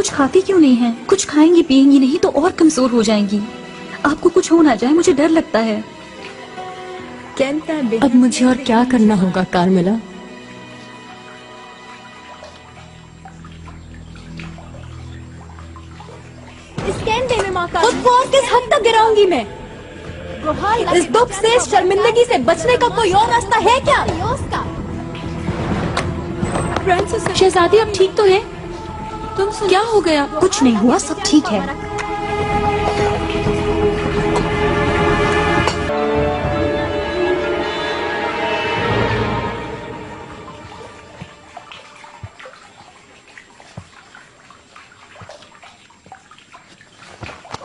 खाती क्यों नहीं है? कुछ खाएंगी पिएंगी नहीं तो और कमजोर हो जाएंगी। आपको कुछ हो ना जाए, मुझे डर लगता है। अब मुझे और क्या करना होगा कार्मेला? खुद को और किस हद तक गिराऊंगी मैं? इस दुख से, शर्मिंदगी से बचने का कोई और रास्ता है क्या? शहजादी आप ठीक तो है? क्या हो गया? कुछ नहीं हुआ, सब ठीक है।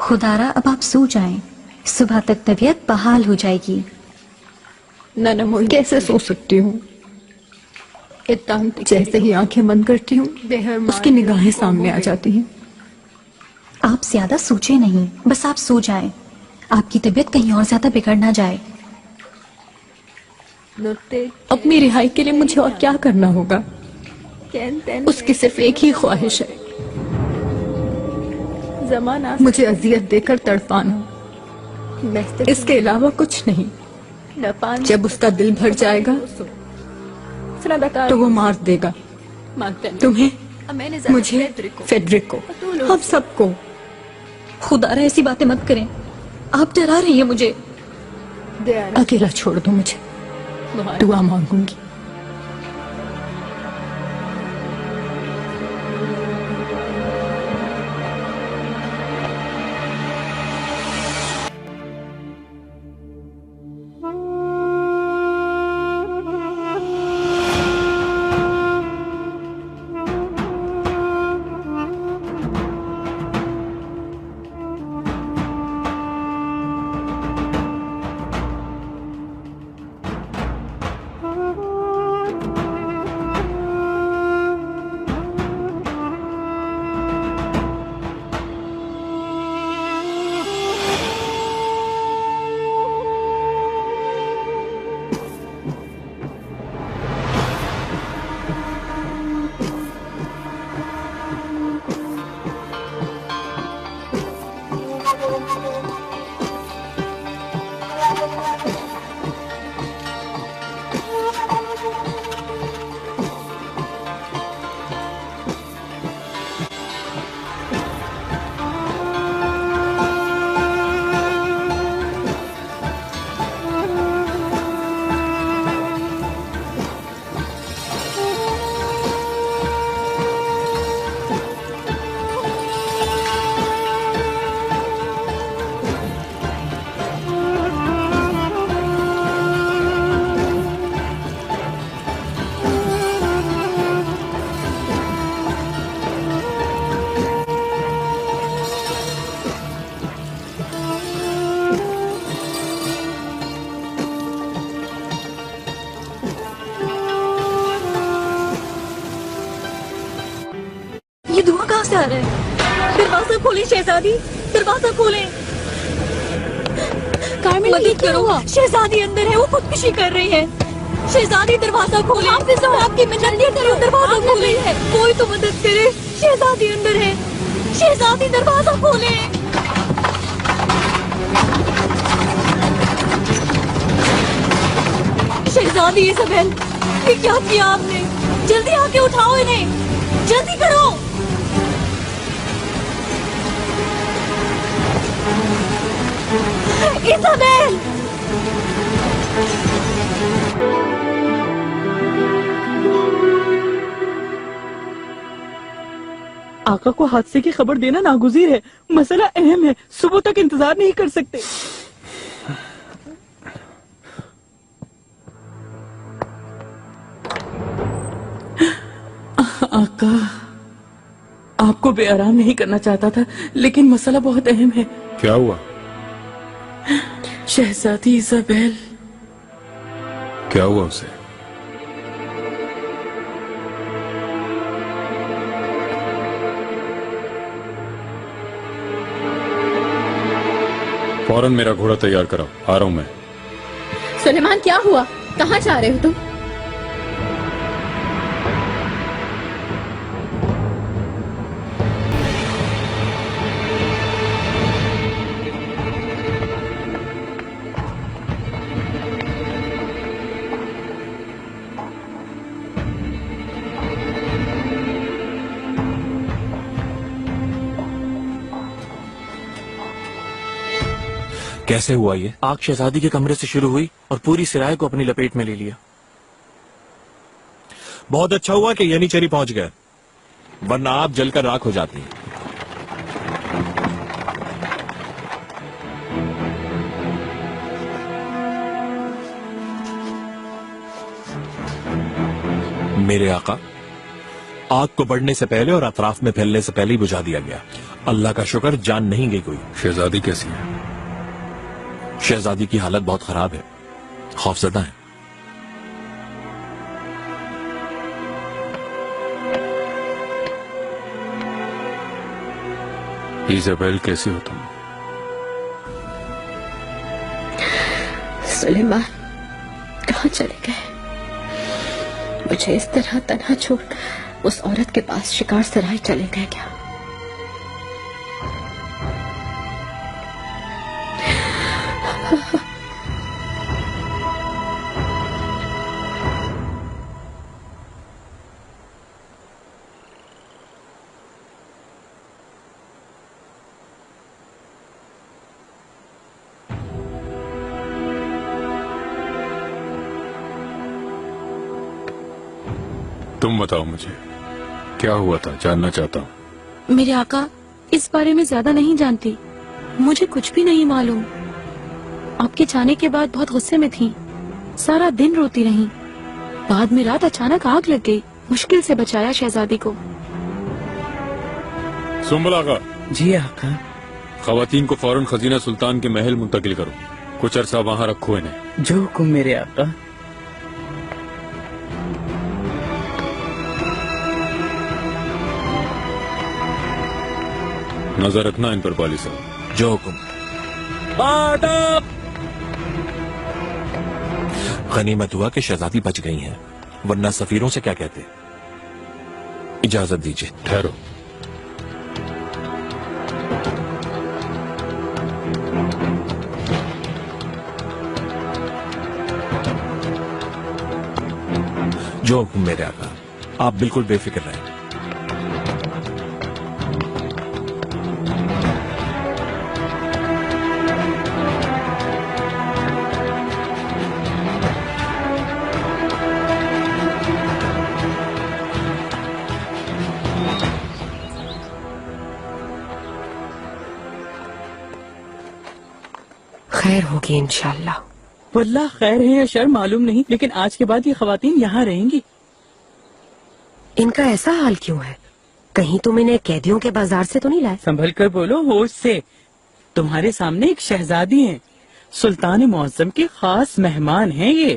खुदारा अब आप सो जाएं, सुबह तक तबीयत बहाल हो जाएगी। ननमोई कैसे सो सकती हूँ? जैसे ही आंखें बंद करती हूँ उसकी निगाहें सामने आ जाती हैं। आप ज्यादा सोचे नहीं, बस आप सो जाएं। आपकी तबीयत कहीं और ज्यादा बिगड़ ना जाए। अपनी रिहाई के लिए मुझे और क्या करना होगा? उसकी सिर्फ एक ही ख्वाहिश है, मुझे अजियत देकर तड़पाना। इसके अलावा कुछ नहीं। जब उसका दिल भर जाएगा तो वो मार देगा तुम्हें, मुझे, फेडरिको, हम सबको। खुदारा ऐसी बातें मत करें, आप डरा रही हैं मुझे। अकेला छोड़ दो मुझे, दुआ मांगूंगी। से आ रहा है। दरवाजा खोलें शहजादी, दरवाजा खोलें। मदद करो, शहजादी अंदर है, वो खुदकुशी कर रही है। शहजादी दरवाजा खोलें। आपकी मिन्नत करो, दरवाजा खोलें। कोई तो मदद करे, शहजादी अंदर है। शहजादी दरवाजा खोलें। शहजादी इज़ाबेल, ये क्या किया आपने? जल्दी आके उठाओ इन्हें, जल्दी करो। इज़ाबेल! आका को हादसे की खबर देना नागुज़ीर है। मसला अहम है, सुबह तक इंतजार नहीं कर सकते। आका, आपको बेआराम नहीं करना चाहता था, लेकिन मसला बहुत अहम है। क्या हुआ? शहजादी इज़ाबेल। क्या हुआ उसे? फौरन मेरा घोड़ा तैयार कराओ, आ रहा हूँ मैं। सुलेमान, क्या हुआ? कहाँ जा रहे हो तुम? कैसे हुआ ये? आग शहजादी के कमरे से शुरू हुई और पूरी सिराय को अपनी लपेट में ले लिया। बहुत अच्छा हुआ कि यनीचरी पहुंच गए, वरना आप जलकर राख हो जाती। मेरे आका, आग को बढ़ने से पहले और अतराफ में फैलने से पहले ही बुझा दिया गया। अल्लाह का शुक्र, जान नहीं गई कोई। शहजादी कैसी है? शहजादी की हालत बहुत खराब है, खौफजदा है। इज़ाबेल कैसी हो तुम? सुलेमान कहाँ चले गए? मुझे इस तरह तन्हा छोड़ उस औरत के पास शिकार सराय चले गए क्या? तुम बताओ मुझे, क्या हुआ था? जानना चाहता हूँ। मेरे आका, इस बारे में ज्यादा नहीं जानती, मुझे कुछ भी नहीं मालूम। आपके जाने के बाद बहुत गुस्से में थी, सारा दिन रोती रही। बाद में रात अचानक आग लग गई, मुश्किल से बचाया शहजादी को। सुंबल आका, जी आका। खवातीन को फौरन खजीना सुल्तान के महल मुंतकिल करो, कुछ अरसा वहाँ रखो इन्हें। जो हुक्म मेरे आका। नजर रखना इन पर पाली साहब। जो हुक्म। गनीमत हुआ कि शहजादी बच गई हैं, वरना सफीरों से क्या कहते। इजाजत दीजिए। ठहरो। जो हुक्म मेरे आका, आप बिल्कुल बेफिक्र रहें। खैर होगी इंशाल्लाह। वल्लाह खैर है या शर मालूम नहीं, लेकिन आज के बाद ये खवातीन यहाँ रहेंगी। इनका ऐसा हाल क्यों है? कहीं तुम इन्हें कैदियों के बाजार से तो नहीं लाए? संभल कर बोलो, होश से। तुम्हारे सामने एक शहजादी है, सुल्तान मुअज्जम की खास मेहमान है ये।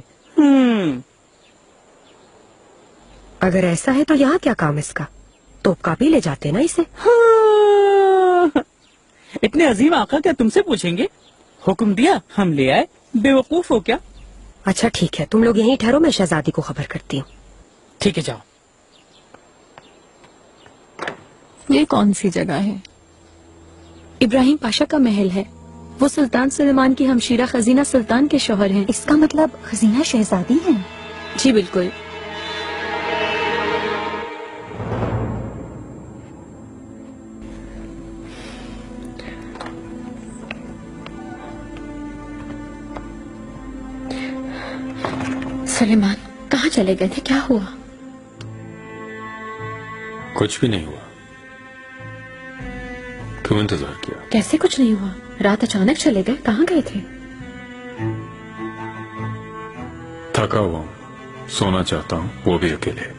अगर ऐसा है तो यहाँ क्या काम इसका? तोपका भी ले जाते ना इसे। हाँ। इतने अजीम आका क्या तुमसे पूछेंगे? हुक्म दिया, हम ले आए। बेवकूफ हो क्या? अच्छा ठीक है, तुम लोग यहीं ठहरो, मैं शहजादी को खबर करती हूँ। ठीक है, जाओ। ये कौन सी जगह है? इब्राहिम पाशा का महल है। वो सुल्तान सुलेमान की हमशीरा खजीना सुल्तान के शौहर हैं। इसका मतलब खजीना शहजादी है? जी बिल्कुल। सुलेमान कहाँ चले गए थे? क्या हुआ? कुछ भी नहीं हुआ। क्यों इंतजार किया? कैसे कुछ नहीं हुआ? रात अचानक चले गए, कहाँ गए थे? थका हुआ हूँ, सोना चाहता हूँ, वो भी अकेले।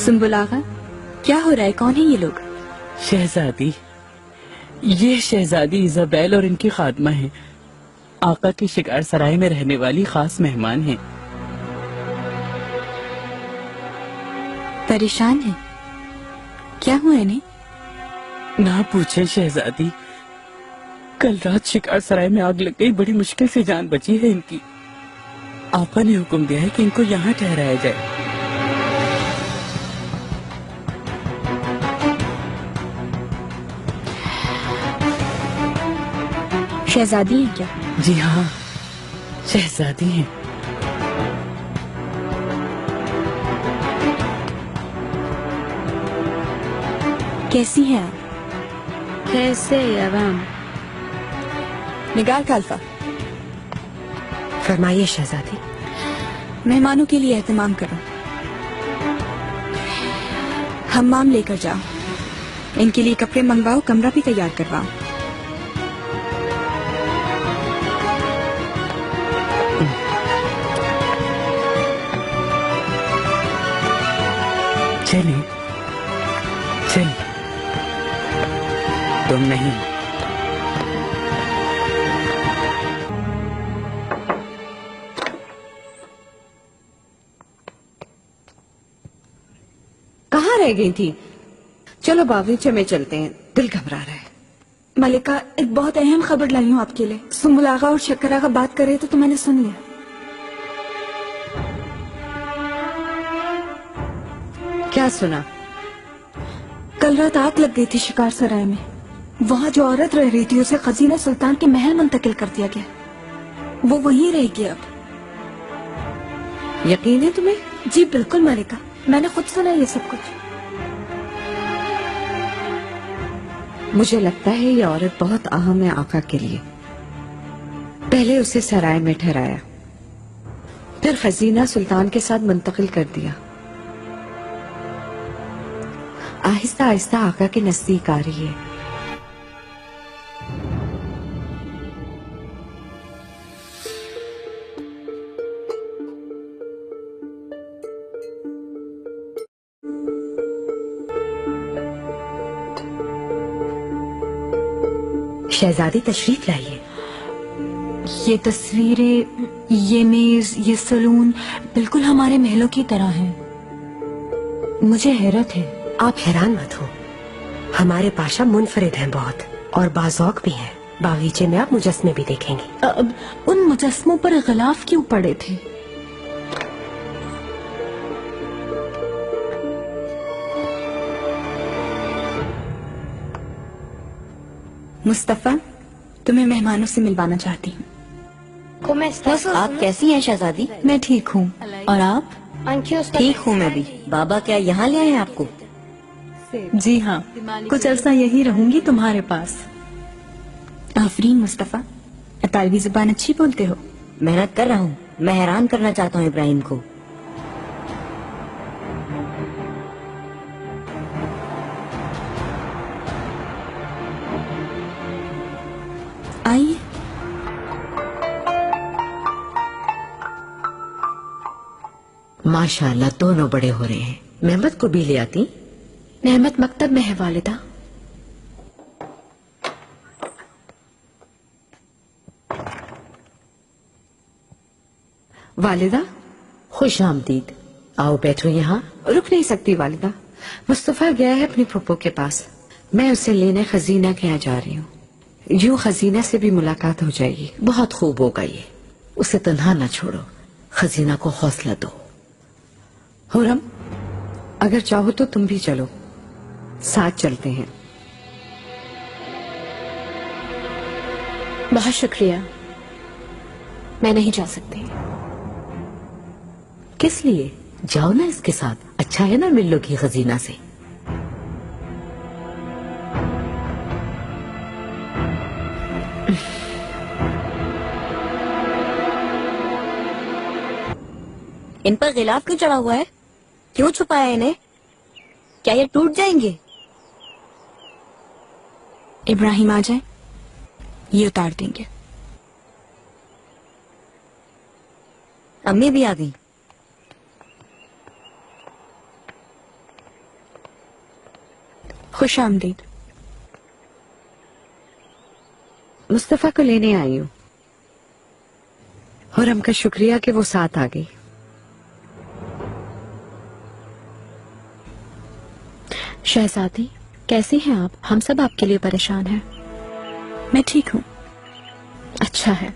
सुम्बुल आगा, क्या हो रहा है? कौन है ये लोग? शहजादी, ये शहजादी इजाबेल और इनकी खादमा है। आका की शिकार सराय में रहने वाली खास मेहमान हैं। परेशान है? क्या हुआ इन्हें? ना पूछे शहजादी, कल रात शिकार सराय में आग लग गई। बड़ी मुश्किल से जान बची है इनकी। आपा ने हुक्म दिया है कि इनको यहाँ ठहराया जाए। शहजादी है क्या? जी हाँ, शहजादी हैं। कैसी हैं आप? कैसे आराम? निगार खालफा, फरमाइए शहजादी। मेहमानों के लिए एहतमाम करो। हम्माम लेकर जाओ, इनके लिए कपड़े मंगवाओ, कमरा भी तैयार करवाओ। चलिए चलिए, तुम नहीं। कहाँ रह गई थी? चलो बागीचे में चलते हैं, दिल घबरा रहा है। मलिका, एक बहुत अहम खबर लाई हूँ आपके लिए। सुम्बुल आगा और शक्कर आगा बात कर रहे थे तो मैंने सुन लिया। क्या सुना? कल रात आग लग गई थी शिकार सराय में। वहाँ जो औरत रह रही थी उसे खजीना सुल्तान के महल मुंतकिल कर दिया गया। वो वहीं रहेगी अब। यकीन है तुम्हें? जी बिल्कुल मलिका, मैंने खुद सुना ये सब कुछ। मुझे लगता है ये औरत बहुत अहम है आका के लिए। पहले उसे सराय में ठहराया, फिर खजीना सुल्तान के साथ मुंतकिल कर दिया। आहिस्ता आहिस्ता आका के नजदीक आ रही है। शहजादी तशरीफ लाइए। ये तस्वीरें, ये मेज, ये सलून बिल्कुल हमारे महलों की तरह हैं। मुझे हैरत है। आप हैरान मत हो, हमारे पाशा मुनफरिद हैं बहुत, और बाज़ौक भी हैं। बागीचे में आप मुजस्मे भी देखेंगे। अब उन मुजस्मों पर गिलाफ क्यों पड़े थे? मुस्तफा, तुम्हें मेहमानों से मिलवाना चाहती हूँ। आप कैसी हैं शहजादी? मैं ठीक हूँ, और आप? ठीक हूँ मैं भी। बाबा क्या यहाँ ले आए हैं आपको? जी हाँ, कुछ अरसा यही रहूंगी तुम्हारे पास। आफरीन मुस्तफा, इतालवी जुबान अच्छी बोलते हो। मेहनत कर रहा हूँ। मैं हैरान करना चाहता हूँ इब्राहिम को। आइए। माशाल्लाह दोनों बड़े हो रहे हैं। मेहमत को भी ले आती। नेहमत मकतब में है वालिदा। वालिदा, खुश आमदीद। आओ बैठो यहाँ। रुक नहीं सकती वालिदा, मुस्तफा गया है अपनी फूफो के पास। मैं उसे लेने खजीना के यहाँ जा रही हूँ। यूं खजीना से भी मुलाकात हो जाएगी। बहुत खूब होगा ये। उसे तन्हा न छोड़ो, खजीना को हौसला दो। हुरम, अगर चाहो तो तुम भी चलो, साथ चलते हैं। बहुत शुक्रिया, मैं नहीं जा सकती। किस लिए? जाओ ना इसके साथ, अच्छा है ना, मिल लोगी खजीना से। इन पर गिलाफ क्यों चढ़ा हुआ है? क्यों छुपाया इन्हें? क्या ये टूट जाएंगे? इब्राहिम आ जाए, ये उतार देंगे। अम्मी भी आ गई। खुश आमदीद। मुस्तफा को लेने आई हूँ। हुरम का शुक्रिया कि वो साथ आ गई। शहजादी, कैसी हैं आप? हम सब आपके लिए परेशान हैं। मैं ठीक हूँ। अच्छा है।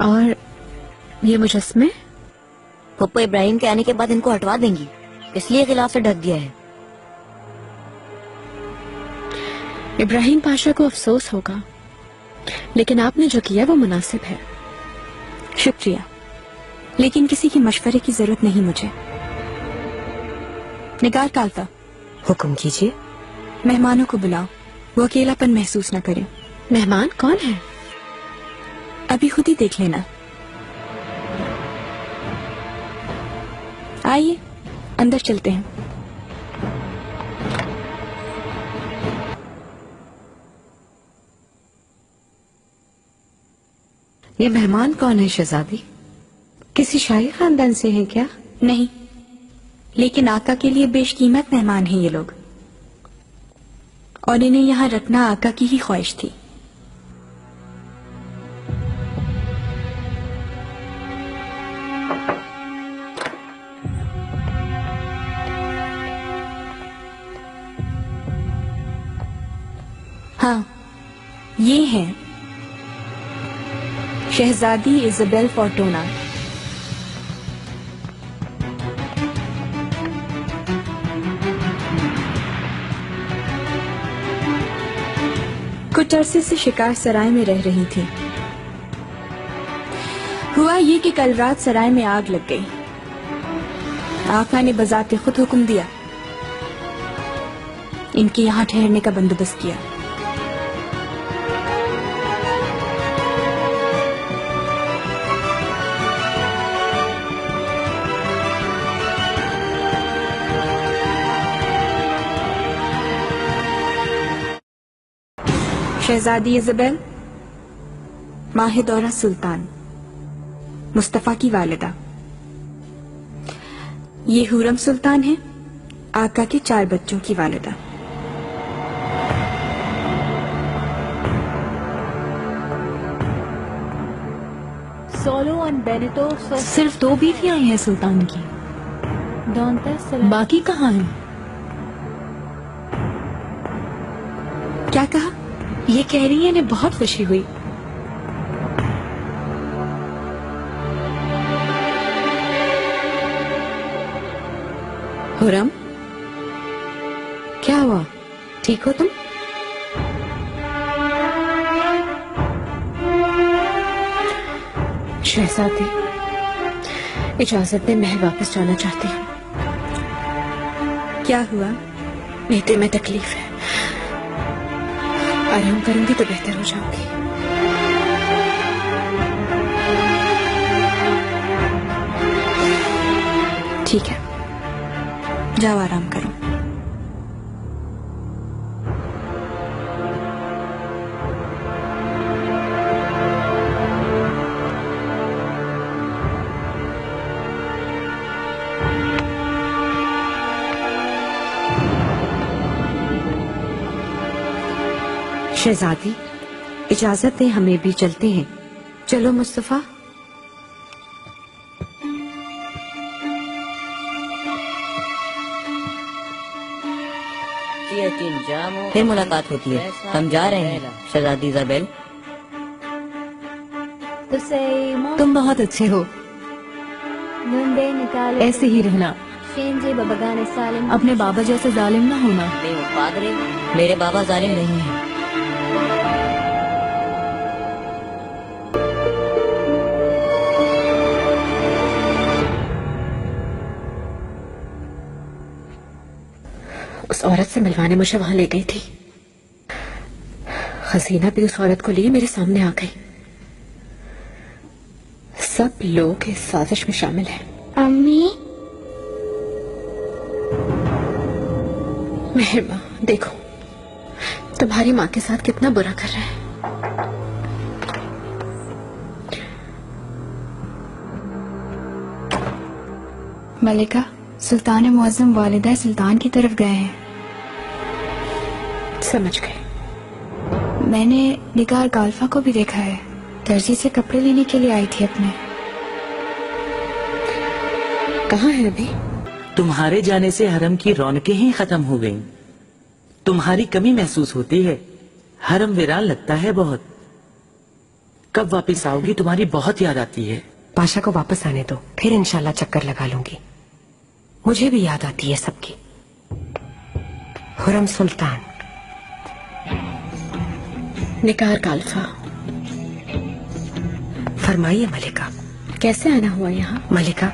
और ये मुजस्मे? पप्पो इब्राहिम के आने के बाद इनको हटवा देंगी, इसलिए गिलाफ से ढक दिया है। इब्राहिम पाशा को अफसोस होगा, लेकिन आपने जो किया वो मुनासिब है। शुक्रिया, लेकिन किसी की मशवरे की जरूरत नहीं मुझे। निगार कालता, हुक्म कीजिए। मेहमानों को बुलाओ, वो अकेलापन महसूस न करें। मेहमान कौन है? अभी खुद ही देख लेना। आइए अंदर चलते हैं। ये मेहमान कौन है शहजादी? किसी शाही खानदान से हैं क्या? नहीं, लेकिन आका के लिए बेशकीमत मेहमान हैं ये लोग, और इन्हें यहाँ रखना आका की ही ख्वाहिश थी। हाँ, ये हैं शहजादी इज़ाबेल फोर्टूना। कुछ अरसे से शिकार सराय में रह रही थी। हुआ ये कि कल रात सराय में आग लग गई। आका ने बजाते खुद हुक्म दिया, इनके यहाँ ठहरने का बंदोबस्त किया। शहजादी इज़ाबेल माहिदौरा सुल्तान, मुस्तफा की वालिदा। ये हुरम सुल्तान है, आका के 4 बच्चों की वालिदा। सोलो और बेनेटो सिर्फ 2 बीवियां हैं सुल्तान की, बाकी कहाँ हैं? क्या कहा? ये कह रही है इन्हें बहुत खुशी हुई। हुरम, क्या हुआ? ठीक हो तुम? शहजादी, इजाजत दे, महल वापस जाना चाहती हूँ। क्या हुआ? नींद में तकलीफ है, आराम करूंगी तो बेहतर हो जाऊंगी। ठीक है, जाओ आराम करो। शहजादी, इजाजत दे, हमें भी चलते हैं। चलो मुस्तफा। फिर मुलाकात होती है। हम जा रहे हैं शहजादी इज़ाबेल। तुम बहुत अच्छे हो, ऐसे ही रहना। अपने बाबा जैसे जालिम ना होना। मेरे बाबा जालिम नहीं हैं। उस औरत से मिलवाने मुझे वहां ले गई थी। खजीना भी उस औरत को लिए मेरे सामने आ गई। सब लोग इस साजिश में शामिल हैं। अम्मी, मेहरमा, देखो तुम्हारी माँ के साथ कितना बुरा कर रहा है। मलिका, सुल्तान मुअज्जम वालिदा सुल्तान की तरफ गए हैं। समझ गए। मैंने निगार गाल्फा को भी देखा है, दर्जी से कपड़े लेने के लिए आई थी अपने। कहाँ है अभी? तुम्हारे जाने से हरम की रौनकें ही खत्म हो गईं। तुम्हारी कमी महसूस होती है, हरम वीरान लगता है बहुत। कब वापस आओगी? तुम्हारी बहुत याद आती है। पाशा को वापस आने दो, फिर इंशाल्लाह चक्कर लगा लूंगी। मुझे भी याद आती है सबकी। हुरम सुल्तान, निगार गाल्फा। फरमाइए मलिका। कैसे आना हुआ यहाँ? मलिका,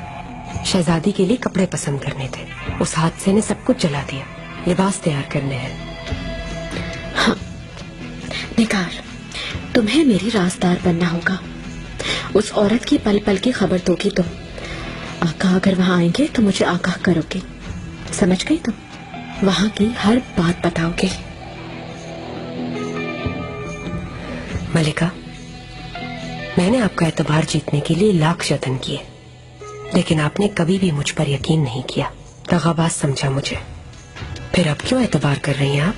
शहजादी के लिए कपड़े पसंद करने थे। उस हादसे ने सब कुछ जला दिया। लिबास तैयार करने हैं। हाँ निगार, तुम्हें मेरी राजदार बनना होगा। उस औरत की पल पल की खबर दोगी तुम। आका अगर वहाँ आएंगे तो मुझे आगाह करोगे, समझ गई तुम? वहाँ की हर बात बताओगे। मलिका, मैंने आपका एतबार जीतने के लिए लाख जतन किए, लेकिन आपने कभी भी मुझ पर यकीन नहीं किया। दगाबाज समझा मुझे। फिर अब क्यों एतबार कर रही हैं आप?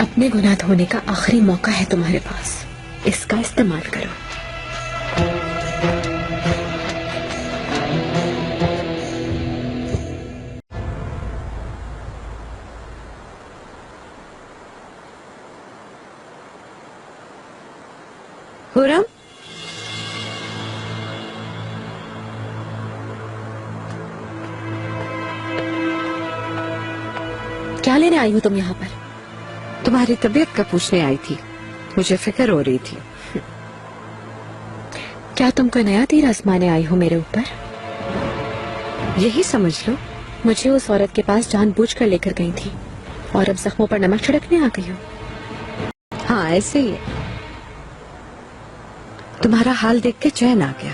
अपने गुनाह धोने का आखिरी मौका है तुम्हारे पास, इसका इस्तेमाल करो। हुरम, क्या लेने आई हो तुम यहाँ पर? तुम्हारी तबीयत का पूछने आई थी। मुझे फिक्र हो रही थी। क्या तुम कोई नया तीर आजमाने आई हो मेरे ऊपर? यही समझ लो। मुझे उस औरत के पास जानबूझकर लेकर गई थी और अब जख्मों पर नमक छिड़कने आ गई हो। हाँ, ऐसे ही है। तुम्हारा हाल देख के चैन आ गया।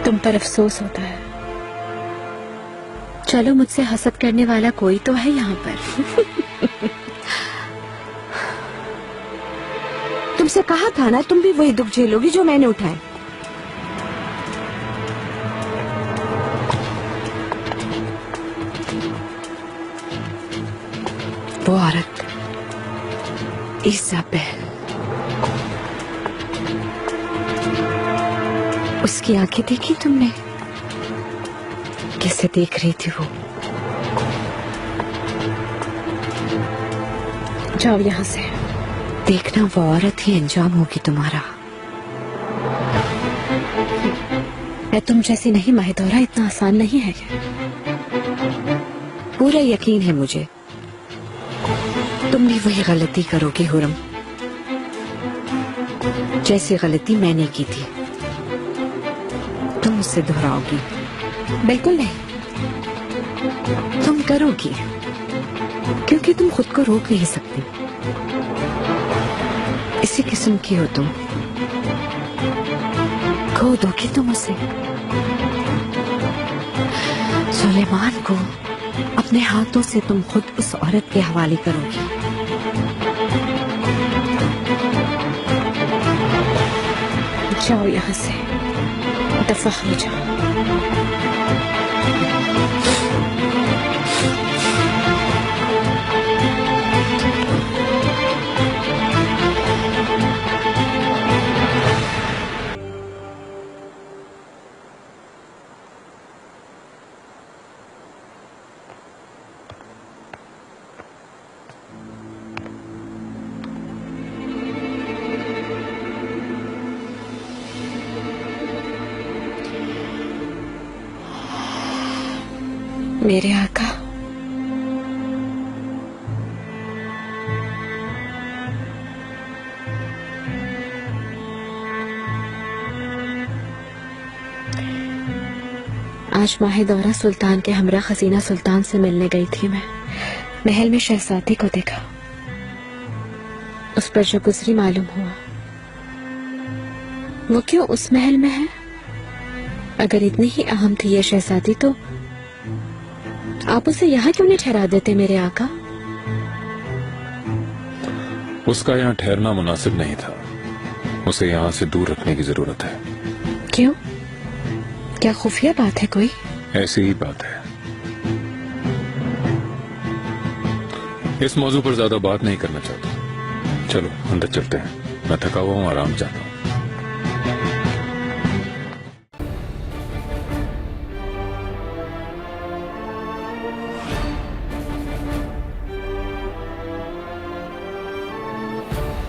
तुम पर अफसोस होता है। चलो, मुझसे हसद करने वाला कोई तो है यहाँ पर। तुमसे कहा था ना, तुम भी वही दुख झेलोगी जो मैंने उठाए। वो औरत इज़ाबेल, उसकी आंखें देखी तुमने? कैसे देख रही थी वो? जाओ यहाँ से। देखना, वो औरत ही अंजाम होगी तुम्हारा। मैं तुम जैसी नहीं महिदौरा, इतना आसान नहीं है ये। पूरा यकीन है मुझे, तुम भी वही गलती करोगी हुरम, जैसी गलती मैंने की थी। तुम उससे दोहराओगी? बिल्कुल नहीं। तुम करोगी, क्योंकि तुम खुद को रोक नहीं सकती। इसी किस्म की हो तुम। खो दोगी तुम उसे। सुलेमान को अपने हाथों से तुम खुद उस औरत के हवाले करोगी। जाओ यहाँ से, दफा हो जाओ। मेरे आका, आज माहिदौरा सुल्तान के हमरा खजीना सुल्तान से मिलने गई थी मैं। महल में शहजादी को देखा, उस पर जो गुजरी मालूम हुआ। वो क्यों उस महल में है? अगर इतनी ही अहम थी ये शहजादी तो आप उसे यहाँ क्यों नहीं ठहरा देते मेरे आका? उसका यहाँ ठहरना मुनासिब नहीं था। उसे यहाँ से दूर रखने की जरूरत है। क्यों? क्या खुफिया बात है कोई? ऐसी ही बात है। इस मौजू पर ज्यादा बात नहीं करना चाहता। चलो अंदर चलते हैं, मैं थका हुआ हूँ, आराम चाहता हूँ।